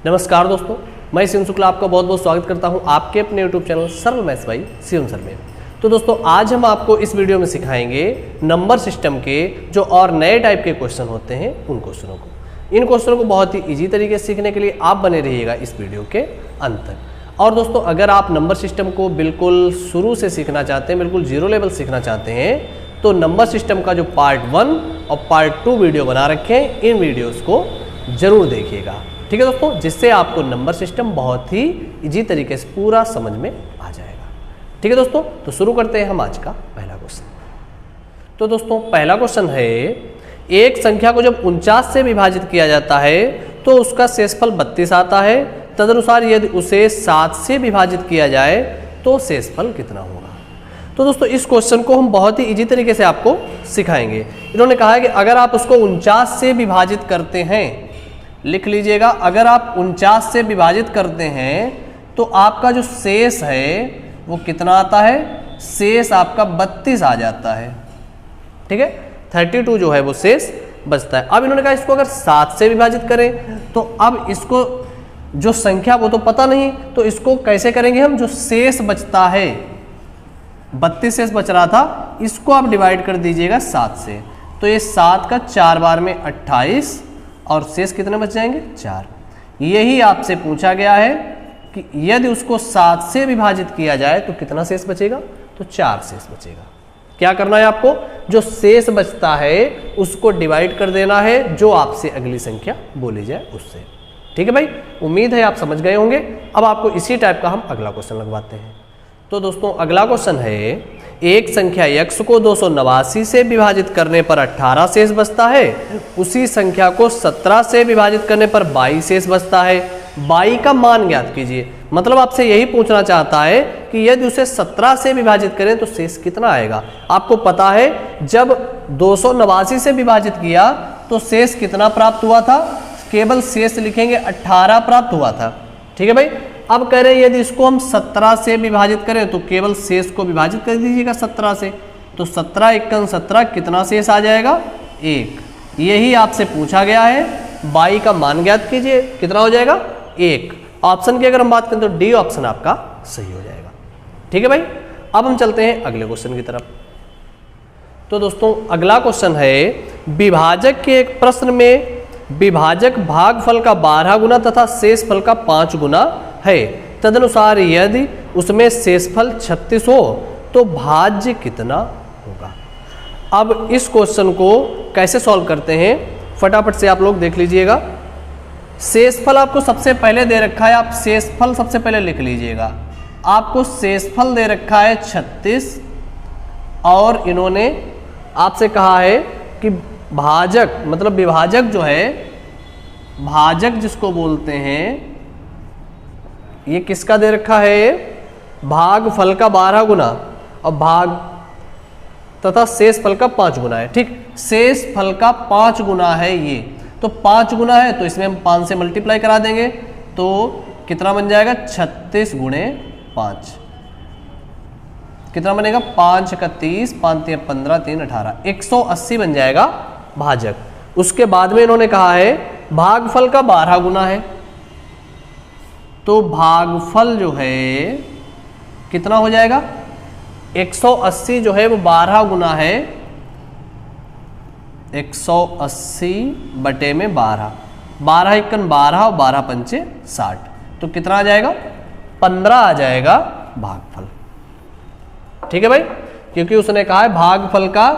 नमस्कार दोस्तों, मैं शिवम शुक्ला आपका बहुत बहुत स्वागत करता हूं आपके अपने YouTube चैनल सरल मैथ्स बाय शिवम सर में। तो दोस्तों आज हम आपको इस वीडियो में सिखाएंगे नंबर सिस्टम के जो और नए टाइप के क्वेश्चन होते हैं उन क्वेश्चनों को। इन क्वेश्चनों को बहुत ही ईजी तरीके से सीखने के लिए आप बने रहिएगा इस वीडियो के अंत तक। और दोस्तों अगर आप नंबर सिस्टम को बिल्कुल शुरू से सीखना चाहते हैं, बिल्कुल जीरो लेवल सीखना चाहते हैं, तो नंबर सिस्टम का जो पार्ट 1 और पार्ट 2 वीडियो बना रखे हैं, इन वीडियोज़ को जरूर देखिएगा। ठीक है दोस्तों, जिससे आपको नंबर सिस्टम बहुत ही इजी तरीके से पूरा समझ में आ जाएगा। ठीक है दोस्तों, तो शुरू करते हैं हम आज का पहला क्वेश्चन। तो दोस्तों पहला क्वेश्चन है, एक संख्या को जब 49 से विभाजित किया जाता है तो उसका शेषफल 32 आता है। तदनुसार यदि उसे 7 से विभाजित किया जाए तो शेषफल कितना होगा। तो दोस्तों इस क्वेश्चन को हम बहुत ही इजी तरीके से आपको सिखाएंगे। इन्होंने कहा है कि अगर आप उसको 49 से विभाजित करते हैं, लिख लीजिएगा, अगर आप 49 से विभाजित करते हैं तो आपका जो शेष है वो कितना आता है, शेष आपका 32 आ जाता है। ठीक है, 32 जो है वो शेष बचता है। अब इन्होंने कहा इसको अगर 7 से विभाजित करें तो अब इसको जो संख्या वो तो पता नहीं, तो इसको कैसे करेंगे हम, जो शेष बचता है 32 शेष बच रहा था, इसको आप डिवाइड कर दीजिएगा 7 से। तो ये 7 का 4 बार में 28 और शेष कितने बच जाएंगे, 4। यही आपसे पूछा गया है कि यदि उसको 7 से विभाजित किया जाए तो कितना शेष बचेगा, तो 4 शेष बचेगा। क्या करना है आपको, जो शेष बचता है उसको डिवाइड कर देना है जो आपसे अगली संख्या बोली जाए उससे। ठीक है भाई, उम्मीद है आप समझ गए होंगे। अब आपको इसी टाइप का हम अगला क्वेश्चन लगवाते हैं। तो दोस्तों अगला क्वेश्चन है, एक संख्या x को 289 से विभाजित करने पर 18 शेष बचता है, उसी संख्या को 17 से विभाजित करने पर 22 शेष बचता है। 22 का मान ज्ञात कीजिए। मतलब आपसे यही पूछना चाहता है कि यदि उसे 17 से विभाजित करें तो शेष कितना आएगा। आपको पता है जब 289 से विभाजित किया तो शेष कितना प्राप्त हुआ था, केवल शेष लिखेंगे 18 प्राप्त हुआ था। ठीक है भाई, अब कह रहे हैं यदि इसको हम 17 से विभाजित करें तो केवल शेष को विभाजित कर दीजिएगा 17 से। तो 17 × 17 कितना शेष आ जाएगा, 1। यही आपसे पूछा गया है। 22 का मान ज्ञात कीजिए, कितना हो जाएगा, 1। ऑप्शन की अगर हम बात करें तो डी ऑप्शन आपका सही हो जाएगा। ठीक है भाई, अब हम चलते हैं अगले क्वेश्चन की तरफ। तो दोस्तों अगला क्वेश्चन है, विभाजक के एक प्रश्न में विभाजक भागफल का 12 गुना तथा शेषफल का 5 गुना है। तदनुसार यदि उसमें शेषफल 36 हो तो भाज्य कितना होगा। अब इस क्वेश्चन को कैसे सॉल्व करते हैं फटाफट से आप लोग देख लीजिएगा। शेषफल आपको सबसे पहले दे रखा है, आप शेषफल सबसे पहले लिख लीजिएगा। आपको शेषफल दे रखा है 36 और इन्होंने आपसे कहा है कि भाजक मतलब विभाजक जो है, भाजक जिसको बोलते हैं, ये किसका दे रखा है, भागफल का 12 गुना और भाग तथा शेषफल का 5 गुना है। ठीक, शेषफल का 5 गुना है ये, तो 5 गुना है तो इसमें हम 5 से मल्टीप्लाई करा देंगे तो कितना बन जाएगा, 36 × 5 कितना बनेगा, 5 × 30, 5 × 15, 3 × 18, 180 बन जाएगा भाजक। उसके बाद में इन्होंने कहा है भागफल का 12 गुना है, तो भागफल जो है कितना हो जाएगा, 180 जो है वो 12 गुना है, 180 बटे में 12, 12 × 12 और 12 × 5 = 60, तो कितना आ जाएगा, 15 आ जाएगा भागफल। ठीक है भाई, क्योंकि उसने कहा है भागफल का,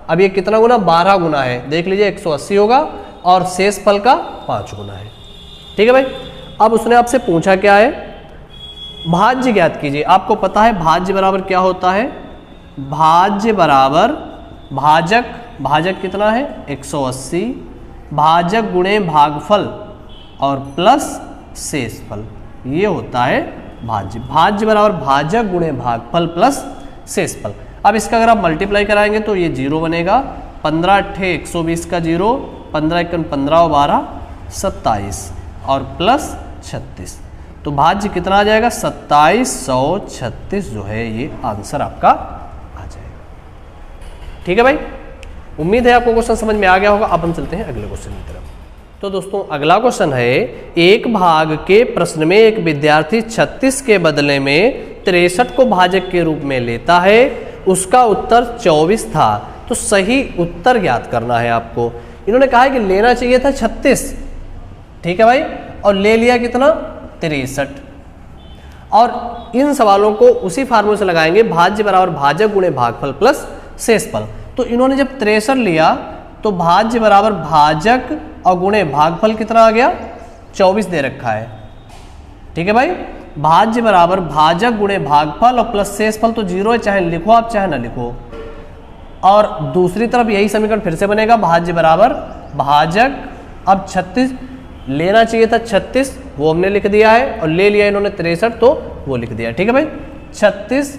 अब ये कितना गुना, 12 गुना है, देख लीजिए 180 होगा और शेषफल का 5 गुना है। ठीक है भाई, अब उसने आपसे पूछा क्या है, भाज्य ज्ञात कीजिए। आपको पता है भाज्य बराबर क्या होता है, भाज्य बराबर भाजक, भाजक कितना है 180, भाजक गुणे भागफल और प्लस शेषफल, ये होता है भाज्य। भाज्य बराबर भाजक गुणे भागफल प्लस शेषफल। अब इसका अगर आप मल्टीप्लाई कराएंगे तो ये 0 बनेगा, 15 × 8 = 120 का 0, 15 × 15 और 12 27 और प्लस 36, तो भाज्य कितना आ जाएगा, 2736 जो है ये आंसर आपका आ जाएगा। ठीक है भाई, उम्मीद है आपको क्वेश्चन समझ में आ गया होगा। अब हम चलते हैं अगले क्वेश्चन की तरफ। तो दोस्तों अगला क्वेश्चन है, एक भाग के प्रश्न में एक विद्यार्थी 36 के बदले में 63 को भाजक के रूप में लेता है, उसका उत्तर 24 था, तो सही उत्तर ज्ञात करना है आपको। इन्होंने कहा है कि लेना चाहिए था 36, ठीक है भाई, और ले लिया कितना 63। और इन सवालों को उसी फार्मूले से लगाएंगे, भाज्य बराबर भाजक गुणे भागफल प्लस शेषफल। तो इन्होंने जब 63 लिया तो भाज्य बराबर भाजक और गुणे भागफल कितना आ गया 24 दे रखा है, ठीक है भाई। भाज्य बराबर भाजक गुणे भागफल और प्लस शेषफल तो 0 है, चाहे लिखो आप चाहे ना लिखो। और दूसरी तरफ यही समीकरण फिर से बनेगा, भाज्य बराबर भाजक, अब 36 लेना चाहिए था 36, वो हमने लिख दिया है, और ले लिया इन्होंने 63 तो वो लिख दिया, ठीक है भाई। 36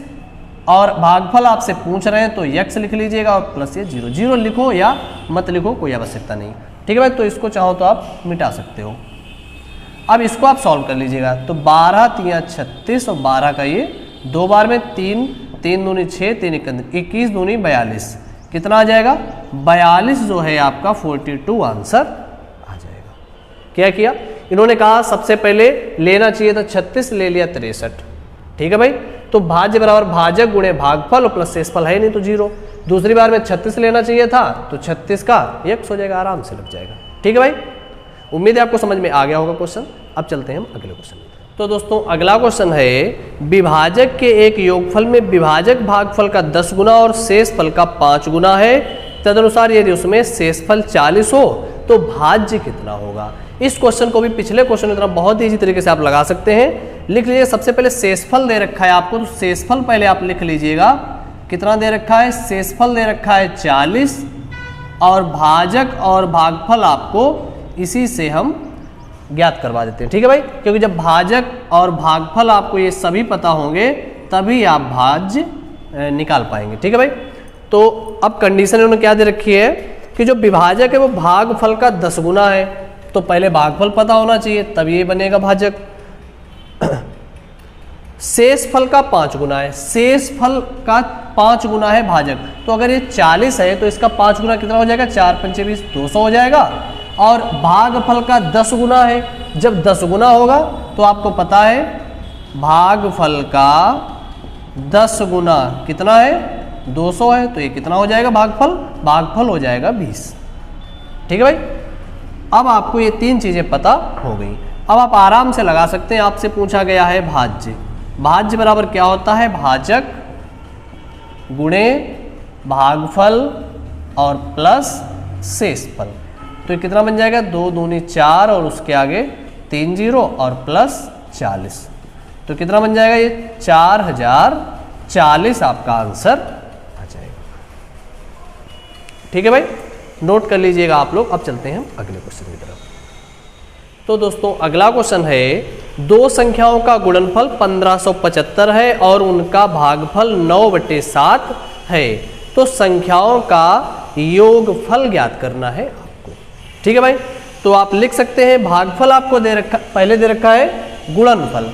और भागफल आपसे पूछ रहे हैं तो x लिख लीजिएगा और प्लस ये 0, 0 लिखो या मत लिखो कोई आवश्यकता नहीं, ठीक है भाई। तो इसको चाहो तो आप मिटा सकते हो। अब इसको आप सॉल्व कर लीजिएगा, तो 12 3 36 और 12 का ये 2 बार में 3, 3 दूनी 6, 3 21 दूनी 42, कितना आ जाएगा 42 जो है आपका 42 आंसर आ जाएगा। क्या किया इन्होंने कहा सबसे पहले लेना चाहिए था 36, ले लिया 63, ठीक है भाई। तो भाज्य बराबर भाजक गुणे भागफल और प्लस शेषफल है नहीं तो 0। दूसरी बार में 36 लेना चाहिए था तो 36 का x हो जाएगा, आराम से लग जाएगा, ठीक है भाई। उम्मीद है आपको समझ में आ गया होगा क्वेश्चन। अब चलते हैं हम अगले क्वेश्चन में। तो दोस्तों अगला क्वेश्चन है, विभाजक के एक योगफल में विभाजक भागफल का 10 गुना और शेषफल का 5 गुना है, तदनुसार यदि उसमें शेषफल 40 हो तो भाज्य कितना होगा। इस क्वेश्चन को भी पिछले क्वेश्चन की तरह बहुत ही इजी तरीके से आप लगा सकते हैं। लिख लीजिए, सबसे पहले शेषफल दे रखा है आपको, तो शेषफल पहले आप लिख लीजिएगा, कितना दे रखा है, शेषफल दे रखा है 40, और भाजक और भागफल आपको इसी से हम ज्ञात करवा देते हैं, ठीक है भाई। क्योंकि जब भाजक और भागफल आपको ये सभी पता होंगे तभी आप भाज्य निकाल पाएंगे, ठीक है भाई। तो अब कंडीशन उन्होंने क्या दे रखी है कि जो विभाजक है वो भागफल का 10 गुना है, तो पहले भागफल पता होना चाहिए तब ये बनेगा भाजक। शेषफल का 5 गुना है, शेषफल का 5 गुना है भाजक, तो अगर ये 40 है तो इसका 5 गुना कितना हो जाएगा, 4 पंचे 20, 200 हो जाएगा। और भागफल का 10 गुना है, जब 10 गुना होगा तो आपको पता है भागफल का 10 गुना कितना है 200 है, तो ये कितना हो जाएगा भागफल हो जाएगा 20, ठीक है भाई। अब आपको ये 3 चीजें पता हो गई, अब आप आराम से लगा सकते हैं। आपसे पूछा गया है भाज्य, भाज्य बराबर क्या होता है, भाजक गुणे भागफल और प्लस शेषफल, तो ये कितना बन जाएगा 2 दूनी 4 और उसके आगे 3 0 और प्लस 40, तो कितना बन जाएगा ये 4040 आपका आंसर आ जाएगा, ठीक है भाई। नोट कर लीजिएगा आप लोग। अब चलते हैं हम अगले क्वेश्चन की तरफ। तो दोस्तों अगला क्वेश्चन है, दो संख्याओं का गुणनफल 1575 है और उनका भागफल 9/7 है, तो संख्याओं का योगफल ज्ञात करना है आपको, ठीक है भाई। तो आप लिख सकते हैं भागफल आपको दे रखा, पहले दे रखा है गुणनफल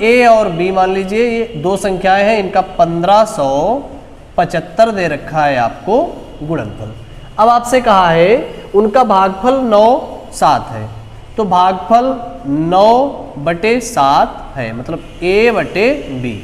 a और b, मान लीजिए ये दो संख्याएं हैं, इनका 1575 दे रखा है आपको गुणनफल। अब आपसे कहा है उनका भागफल 9/7 है, तो भागफल 9/7 है, मतलब a/b,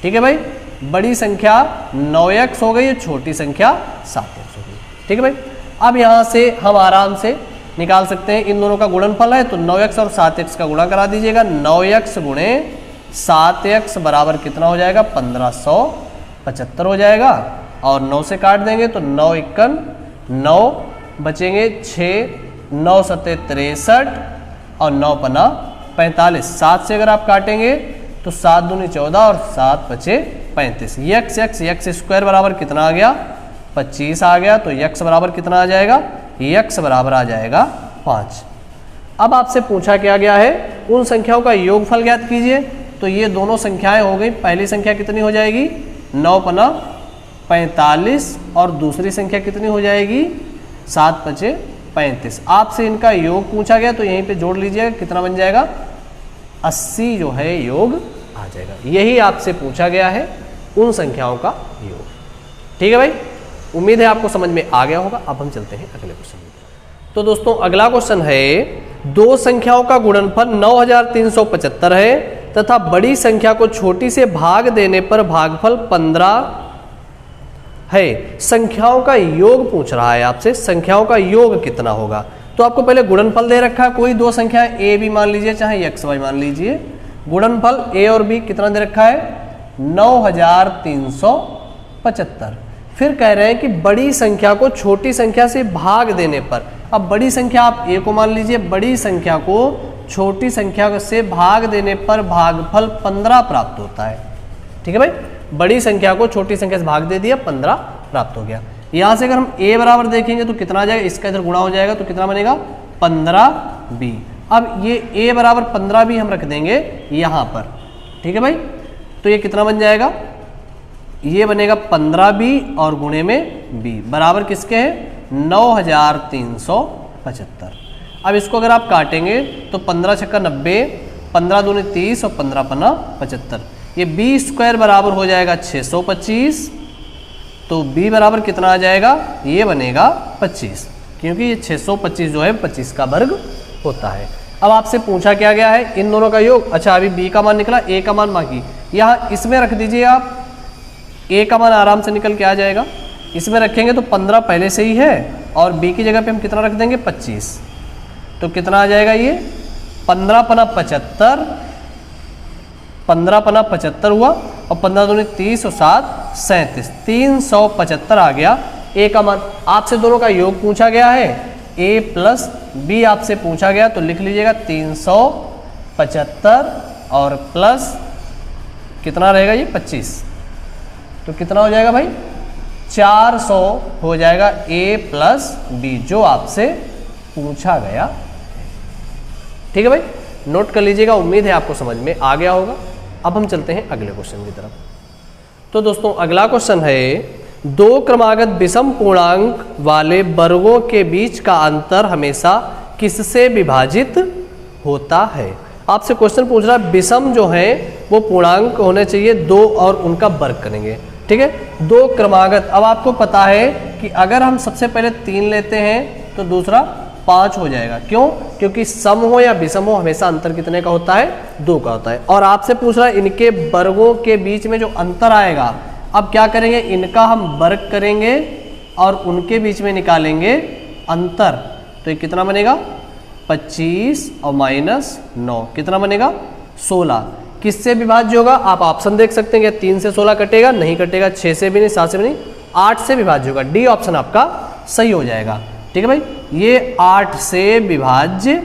ठीक है भाई। बड़ी संख्या 9x हो गई, छोटी संख्या 7x हो गई, ठीक है भाई। अब यहाँ से हम आराम से निकाल सकते हैं, इन दोनों का गुणनफल है तो 9x और 7x का गुणा करा दीजिएगा। 9x गुणे 7x बराबर कितना हो जाएगा 1575 हो जाएगा, और 9 से काट देंगे तो 9 × 9 बचेंगे 6, 9 × 7 63 और 9 × 5 45। 7 से अगर आप काटेंगे तो 7 दूनी 14 और 7 बचे 35। x स्क्वायर बराबर कितना आ गया 25 आ गया, तो x बराबर कितना आ जाएगा, x बराबर आ जाएगा 5। अब आपसे पूछा क्या गया है, उन संख्याओं का योगफल ज्ञात कीजिए। तो ये दोनों संख्याएं हो गई, पहली संख्या कितनी हो जाएगी 9 × 45 और दूसरी संख्या कितनी हो जाएगी 7 × 35। आपसे इनका योग पूछा गया तो यहीं पे जोड़ लीजिएगा, कितना बन जाएगा 80 जो है योग आ जाएगा। यही आपसे पूछा गया है उन संख्याओं का योग, ठीक है भाई। उम्मीद है आपको समझ में आ गया होगा। अब हम चलते हैं अगले क्वेश्चन में। तो दोस्तों अगला क्वेश्चन है, दो संख्याओं का गुणनफल 9375 है तथा बड़ी संख्या को छोटी से भाग देने पर भागफल 15 है। संख्याओं का योग पूछ रहा है आपसे, संख्याओं का योग कितना होगा। तो आपको पहले गुणनफल दे रखा है, कोई दो संख्या ए बी मान लीजिए चाहे एक्स वाई मान लीजिए। गुणनफल ए और बी कितना दे रखा है 9375। फिर कह रहे हैं कि बड़ी संख्या को छोटी संख्या से भाग देने पर, अब बड़ी संख्या आप ए को मान लीजिए, बड़ी संख्या को छोटी संख्या से भाग देने पर भागफल 15 प्राप्त होता है। ठीक है भाई, बड़ी संख्या को छोटी संख्या से भाग दे दिया, 15 प्राप्त हो गया। यहां से अगर हम a बराबर देखेंगे तो कितना आ जाएगा, इसका इधर गुणा हो जाएगा तो कितना बनेगा 15b। अब ये a बराबर 15b हम रख देंगे यहां पर। ठीक है भाई, तो ये कितना बन जाएगा, ये बनेगा 15b और गुणे में b बराबर किसके है 9375। अब इसको अगर आप काटेंगे तो 15 छक्का 90, 15 दूनी 30 और 15 पन्ना 75। ये b स्क्वायर बराबर हो जाएगा 625, तो b बराबर कितना आ जाएगा, ये बनेगा 25, क्योंकि ये 625 जो है 25 का वर्ग होता है। अब आपसे पूछा क्या गया है, इन दोनों का योग। अच्छा अभी b का मान निकला, a का मान बाकी, यहाँ इसमें रख दीजिए आप, a का मान आराम से निकल के आ जाएगा। इसमें रखेंगे तो 15 पहले से ही है और b की जगह पे हम कितना रख देंगे 25, तो कितना आ जाएगा ये 15 पना 75, 15 पना 75 हुआ और 15 दूनी 30 और 7 37, 375 आ गया a का मान। आपसे दोनों का योग पूछा गया है, a प्लस b आपसे पूछा गया, तो लिख लीजिएगा 375 और प्लस कितना रहेगा ये 25, तो कितना हो जाएगा भाई 400 हो जाएगा a प्लस b जो आपसे पूछा गया। ठीक है भाई, नोट कर लीजिएगा, उम्मीद है आपको समझ में आ गया होगा। अब हम चलते हैं अगले क्वेश्चन की तरफ। तो दोस्तों अगला क्वेश्चन है, दो क्रमागत विषम पूर्णांक वाले वर्गों के बीच का अंतर हमेशा किससे विभाजित होता है। आपसे क्वेश्चन पूछ रहा है, विषम जो है वो पूर्णांक होने चाहिए दो और उनका वर्ग करेंगे। ठीक है, दो क्रमागत। अब आपको पता है कि अगर हम सबसे पहले 3 लेते हैं तो दूसरा 5 हो जाएगा। क्यों? क्योंकि सम हो या विषम हो हमेशा अंतर कितने का होता है 2 का होता है। और आपसे पूछ रहा है इनके वर्गों के बीच में जो अंतर आएगा, अब क्या करेंगे, इनका हम वर्ग करेंगे और उनके बीच में निकालेंगे अंतर। तो ये कितना बनेगा 25 और -9 कितना बनेगा 16। किससे विभाज्य होगा, आप ऑप्शन देख सकते हैं कि 3 से 16 कटेगा, नहीं कटेगा, 6 से भी नहीं, 7 से भी नहीं, 8 से विभाज्य होगा। डी ऑप्शन आपका सही हो जाएगा। ठीक है भाई, ये 8 से विभाज्य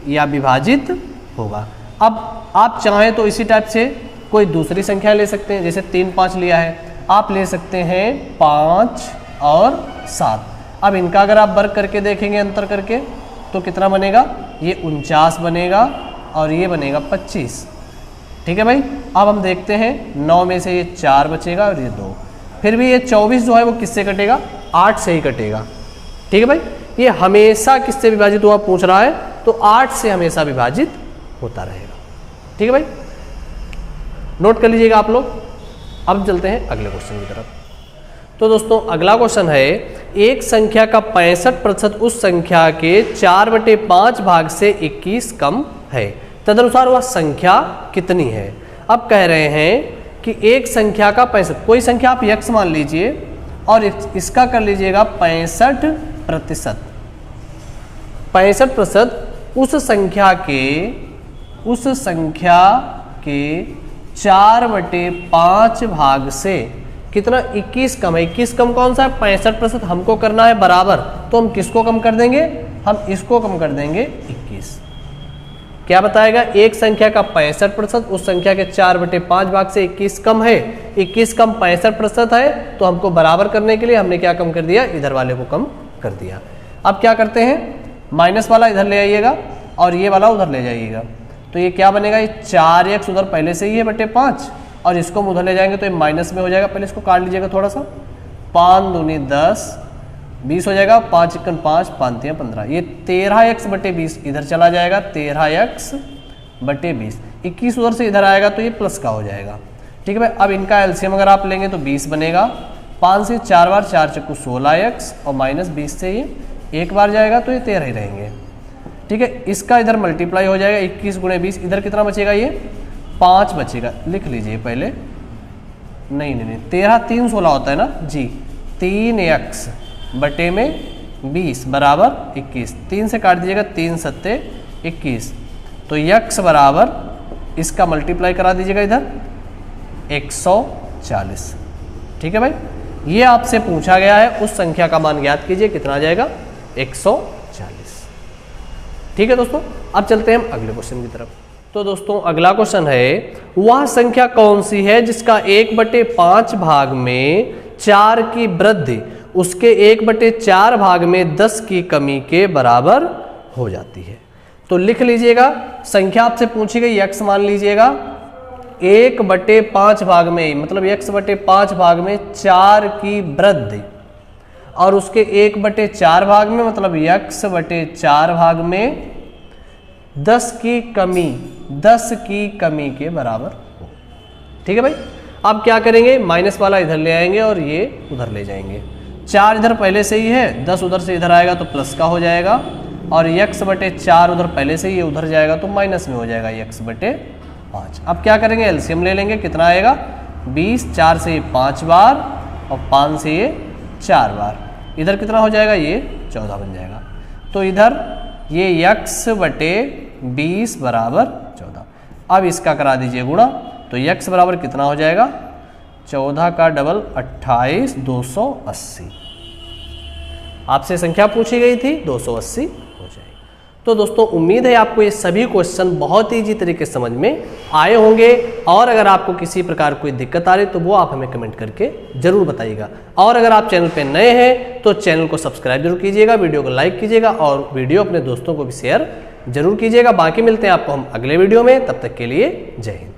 या विभाजित होगा। अब आप चाहें तो इसी टाइप से कोई दूसरी संख्या ले सकते हैं, जैसे 3 5 लिया है, आप ले सकते हैं 5 और 7। अब इनका अगर आप वर्ग करके देखेंगे अंतर करके तो कितना बनेगा, ये 49 बनेगा और ये बनेगा 25। ठीक है भाई, अब हम देखते हैं 9 में से ये 4 बचेगा और ये 2, फिर भी ये 24 जो है वो किससे कटेगा 8 से ही कटेगा। ठीक है भाई, ये हमेशा किससे विभाजित हुआ पूछ रहा है, तो 8 से हमेशा विभाजित होता रहेगा। ठीक है भाई, नोट कर लीजिएगा आप लोग। अब चलते हैं अगले क्वेश्चन की तरफ। तो दोस्तों अगला क्वेश्चन है, एक संख्या का 65% उस संख्या के 4/5 भाग से 21 कम है, तदनुसार वह संख्या कितनी है। अब कह रहे हैं कि एक संख्या का 65, कोई संख्या आप x मान लीजिए और इसका कर लीजिएगा 65%। 65% उस संख्या के 4/5 भाग से कितना 21 कम है। 21 कम कौन सा है, 65% हमको करना है बराबर, तो हम किसको कम कर देंगे, हम इसको कम कर देंगे 21। क्या बताएगा, एक संख्या का 65% उस संख्या के 4/5 भाग से 21 कम है। 21 कम 65% है, तो हमको बराबर करने के लिए हमने क्या कम कर दिया, इधर वाले को कम कर दिया। अब क्या करते हैं, माइनस वाला इधर ले आइएगा और ये वाला उधर ले जाइएगा, तो ये क्या बनेगा, ये 4x उधर पहले से ही है बटे 5 और इसको हम उधर ले जाएंगे तो ये माइनस में हो जाएगा। पहले इसको काट लीजिएगा थोड़ा सा, 5 दूनी 10 20 हो जाएगा, 5 1 5 5 3 15, ये 13x बटे 20 इधर चला जाएगा, 13x बटे 20, 21 उधर से इधर आएगा तो ये प्लस का हो जाएगा। ठीक है भाई, अब इनका एलसीएम अगर आप लेंगे तो 20 बनेगा, 5 से 4 बार 4 चक्कू 16x और -20 से ये एक बार जाएगा तो ये 13 ही रहेंगे। ठीक है, इसका इधर मल्टीप्लाई हो जाएगा 21 गुणे 20, इधर कितना बचेगा, ये 5 बचेगा। लिख लीजिए पहले, नहीं 13 3 16 होता है ना जी, 3x बटे में 20 बराबर 21, 3 से काट दीजिएगा, 3 सत्ते 21, तो x बराबर इसका मल्टीप्लाई करा दीजिएगा इधर 140। ठीक है भाई, ये आपसे पूछा गया है, उस संख्या का मान ज्ञात कीजिए, कितना आ जाएगा 140। ठीक है दोस्तों, अब चलते हैं हम अगले क्वेश्चन की तरफ। तो दोस्तों अगला क्वेश्चन है, वह संख्या कौन सी है जिसका 1/5 भाग में 4 की वृद्धि उसके 1/4 भाग में 10 की कमी के बराबर हो जाती है। तो लिख लीजिएगा, संख्या आपसे पूछी गई x मान लीजिएगा, 1/5 भाग में मतलब x/5 भाग में 4 की वृद्धि और उसके 1/4 भाग में मतलब x/4 भाग में 10 की कमी के बराबर हो। ठीक है भाई, अब क्या करेंगे, माइनस वाला इधर ले आएंगे और ये उधर ले जाएंगे। 4 इधर पहले से ही है, 10 उधर से इधर आएगा तो प्लस का हो जाएगा, और x/4 उधर पहले से ही है, उधर जाएगा तो माइनस में हो जाएगा x/5। अब क्या करेंगे, एलसीएम ले लेंगे, कितना आएगा 20, 4 से ये 5 बार और 5 से ये 4 बार, इधर कितना हो जाएगा, ये 14 बन जाएगा। तो इधर ये x/20 बराबर 14। अब इसका करा दीजिए गुणा, तो x बराबर कितना हो जाएगा, 14 का डबल 28, 280। आपसे संख्या पूछी गई थी, 280 हो जाएगी। तो दोस्तों उम्मीद है आपको ये सभी क्वेश्चन बहुत ईजी तरीके से समझ में आए होंगे, और अगर आपको किसी प्रकार कोई दिक्कत आ रही तो वो आप हमें कमेंट करके जरूर बताइएगा। और अगर आप चैनल पे नए हैं तो चैनल को सब्सक्राइब जरूर कीजिएगा, वीडियो को लाइक कीजिएगा और वीडियो अपने दोस्तों को भी शेयर जरूर कीजिएगा। बाकी मिलते हैं आपको हम अगले वीडियो में, तब तक के लिए जय हिंद।